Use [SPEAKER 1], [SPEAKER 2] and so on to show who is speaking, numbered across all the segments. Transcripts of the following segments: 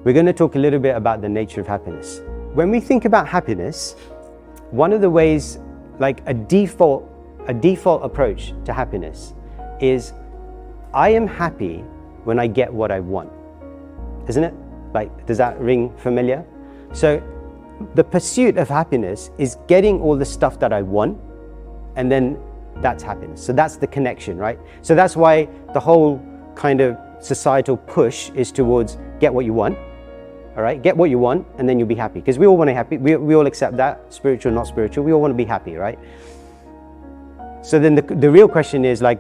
[SPEAKER 1] we're going to talk a little bit about the nature of happiness. When we think about happiness, one of the ways, like a default approach to happiness is, I am happy when I get what I want. Isn't it? Like, does that ring familiar? So the pursuit of happiness is getting all the stuff that I want, and then that's happiness. So that's the connection, right? So that's why the whole kind of societal push is towards get what you want. All right, get what you want, and then you'll be happy. Because we all want to be happy. We all accept that, spiritual, not spiritual. We all want to be happy, right? So then the real question is, like,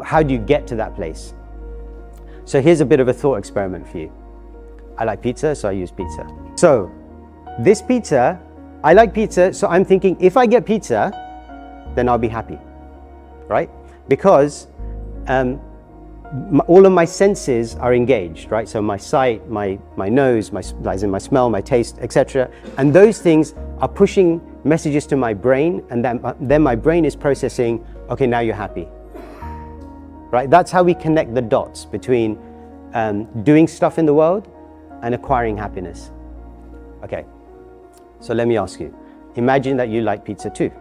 [SPEAKER 1] how do you get to that place? So here's a bit of a thought experiment for you. I like pizza, so I use pizza. So this pizza, I like pizza, so I'm thinking, if I get pizza, then I'll be happy, right? Because all of my senses are engaged, right? So my sight, my nose, my smell, my taste, etc. And those things are pushing messages to my brain, and then my brain is processing, okay, now you're happy, right? That's how we connect the dots between doing stuff in the world and acquiring happiness. Okay, so let me ask you, imagine that you like pizza too.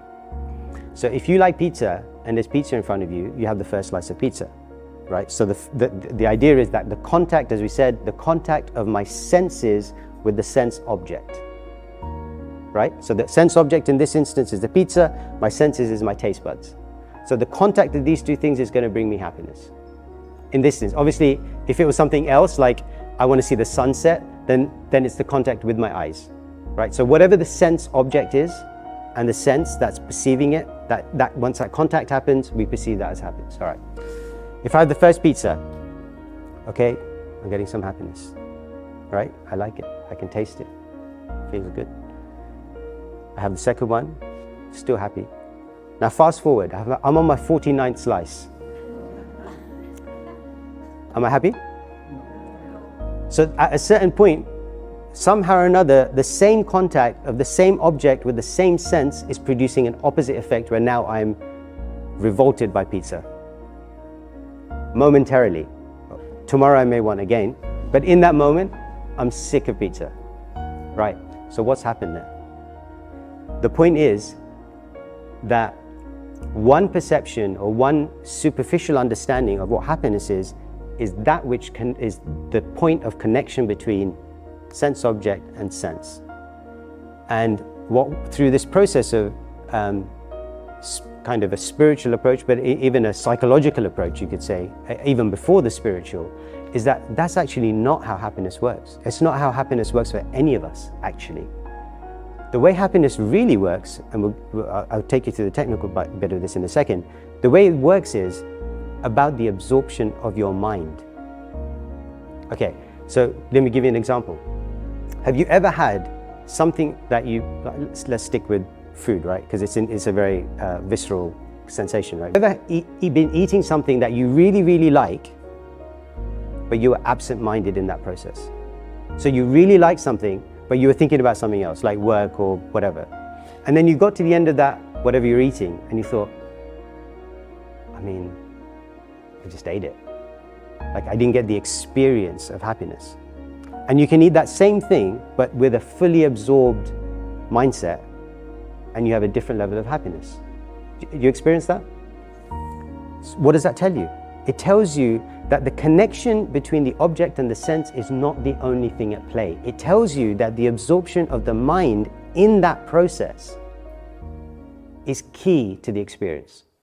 [SPEAKER 1] So if you like pizza and there's pizza in front of you, you have the first slice of pizza, right? So the idea is that the contact, as we said, the contact of my senses with the sense object, right? So the sense object in this instance is the pizza, my senses is my taste buds. So the contact of these two things is going to bring me happiness. In this instance, obviously, if it was something else, like I want to see the sunset, then it's the contact with my eyes, right? So whatever the sense object is, and the sense that's perceiving it, that once that contact happens, we perceive that as happiness. All right. If I have the first pizza, okay, I'm getting some happiness, right? I like it. I can taste it. Feels good. I have the second one, still happy. Now fast forward, I'm on my 49th slice. Am I happy? So at a certain point, somehow or another, the same contact of the same object with the same sense is producing an opposite effect, where now I'm revolted by pizza. Momentarily. Tomorrow I may want again, but in that moment, I'm sick of pizza. Right, so what's happened there? The point is that one perception or one superficial understanding of what happiness is that which is the point of connection between sense object and sense. And through this process of kind of a spiritual approach, but even a psychological approach, you could say, even before the spiritual, is that's actually not how happiness works. It's not how happiness works for any of us, actually. The way happiness really works, and I'll take you through the technical bit of this in a second, the way it works is about the absorption of your mind. Okay, so let me give you an example. Have you ever had something that let's stick with food, right? Because it's a very visceral sensation, right? Have you ever been eating something that you really, really like, but you were absent-minded in that process? So you really like something, but you were thinking about something else, like work or whatever. And then you got to the end of that, whatever you're eating, and you thought, I just ate it. Like, I didn't get the experience of happiness. And you can eat that same thing, but with a fully absorbed mindset, and you have a different level of happiness. You experience that? What does that tell you? It tells you that the connection between the object and the sense is not the only thing at play. It tells you that the absorption of the mind in that process is key to the experience.